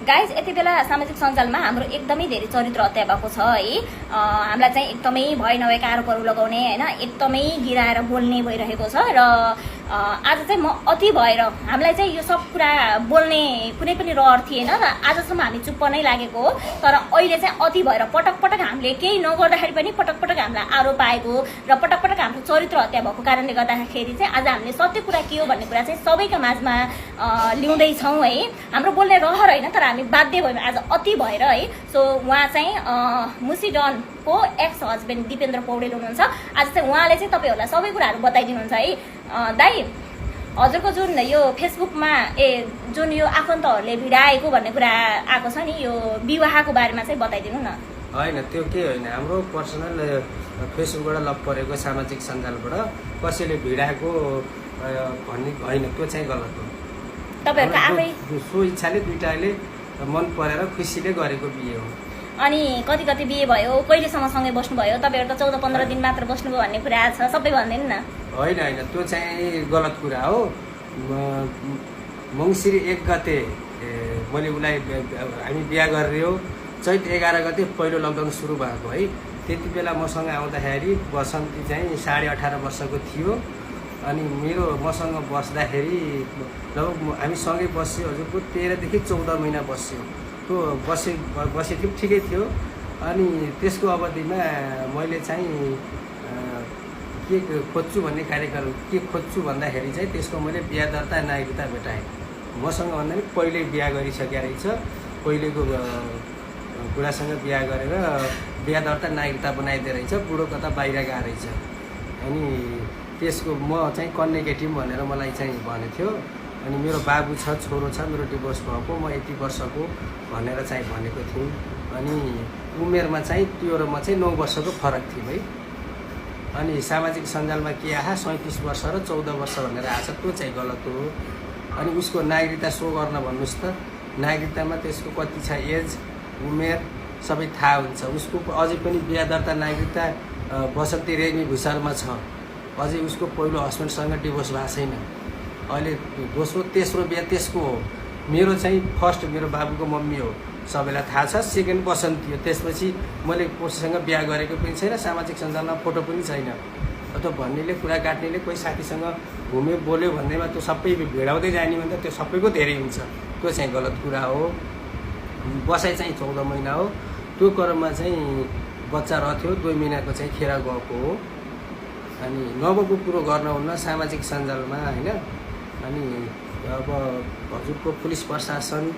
Guys यति बेला सामाजिक सञ्जालमा हाम्रो एकदमै धेरै चरित्र हत्या भएको छ है। हामीलाई चाहिँ एकदमै भय नभएका आरोपहरू लगाउने होइन, एकदमै गिराएर बोल्ने भइरहेको छ। र आज चाहिँ म अति भएर हामीलाई चाहिँ यो सब कुरा बोल्ने कुनै पनि रहर थिएन र आजसम्म हामी चुप्प नै लागेको हो। तर अहिले चाहिँ अति भएर पटक पटक हामीले केही नगर्दाखेरि पनि पटक पटक हामीलाई आरोप आएको र पटक पटक हाम्रो चरित्र हत्या भएको कारणले गर्दाखेरि चाहिँ आज हामीले सत्य कुरा के हो भन्ने कुरा चाहिँ सबैका माझमा ल्याउँदैछौँ है। हाम्रो बोल्ने रहर होइन, तर हामी बाध्य भयौँ आज अति भएर है। सो उहाँ चाहिँ मुसी डनको एक्स हस्बेन्ड दिपेन्द्र पौडेल हुनुहुन्छ। आज चाहिँ उहाँले चाहिँ तपाईँहरूलाई सबै कुराहरू बताइदिनुहुन्छ है। दाइ, हजुरको जुन यो फेसबुकमा जुन यो आफन्तहरूले भिडाएको भन्ने कुरा आएको छ नि, यो विवाहको बारेमा चाहिँ बताइदिनु न। होइन, त्यो के होइन, हाम्रो पर्सनल फेसबुकबाट लप परेको सामाजिक सञ्जालबाट कसैले भिडाएको भन्ने होइन, त्यो चाहिँ गलत हो। तपाईँहरूको आफै सो इच्छाले दुइटाले मन परेर खुसीले गरेको बिहे हो। अनि कति कति बिहे भयो, कहिलेसम्म सँगै बस्नुभयो? तपाईँहरू त 14-15 दिन मात्र बस्नुभयो भन्ने कुरा छ, सबै भनिदिनु न। होइन होइन, त्यो चाहिँ गलत कुरा हो। मङ्सिर 1 गते मैले उसलाई हामी बिहा गरेर चैत 11 गते पहिलो लकडाउन सुरु भएको है। त्यति बेला मसँग आउँदाखेरि बसन्ती चाहिँ 18.5 वर्षको थियो। अनि मसँग बस्दाखेरि लगभग हामी सँगै बस्यो, हजुरको 13 देखि 14 महिना बस्यो। त्यो बसेको ठिकै थियो। अनि त्यसको अवधिमा मैले चाहिँ के खोज्छु भन्ने कार्यक्रम के खोज्छु भन्दाखेरि चाहिँ त्यसको मैले बिहा दर्ता नागरिकता भेटाएँ। मसँग भन्दा पनि पहिले बिहा गरिसकेको रहेछ, पहिलेको बुढासँग बिहा गरेर बिहा दर्ता नागरिकता बनाइदिए रहेछ, बुढो कता बाहिर गएको रहेछ। अनि त्यसको म चाहिँ कन्ने केटी भनेर मलाई चाहिँ भनेको थियो। अनि मेरो बाबु छ, छोरो छ, मेरो डिभोर्स भएको, म यति वर्षको भनेर चाहिँ भनेको थिएँ। अनि उमेरमा चाहिँ त्यो र म चाहिँ 9 वर्षको फरक थियो है। अनि सामाजिक सञ्जालमा के आहा 37 वर्ष र 14 वर्ष भनेर आएको छ, त्यो चाहिँ गलत हो। अनि उसको नागरिकता सो गर्न भन्नुहोस् त, नागरिकतामा त्यसको कति छ एज, उमेर सबै थाहा हुन्छ। उसको अझै पनि बिहा दर्ता नागरिकता बसन्ती रेग्मी भुषालमा छ। अझै उसको पहिलो हस्बेन्डसँग डिभोर्स भएको छैन। अहिले दोस्रो तेस्रो बिहा त्यसको हो। मेरो चाहिँ फर्स्ट मेरो बाबुको मम्मी हो, सबैलाई थाहा छ। सेकेन्ड बसन्ती हो। त्यसपछि मैले कसैसँग बिहा गरेको पनि छैन, सामाजिक सञ्जालमा फोटो पनि छैन। त्यो भन्नेले कुरा काट्नेले कोही साथीसँग घुम्यो बोल्यो भन्दैमा त्यो सबै भिडाउँदै जाने भन्दा त्यो सबैको धेरै हुन्छ, त्यो चाहिँ गलत कुरा हो। बसाइ चाहिँ 14 महिना हो। त्यो क्रममा चाहिँ बच्चा रह्यो, 2 महिनाको चाहिँ खेर गएको हो। अनि नभएको कुरो गर्न हुन्न सामाजिक सञ्जालमा होइन। अनि अब हजुरको पुलिस प्रशासन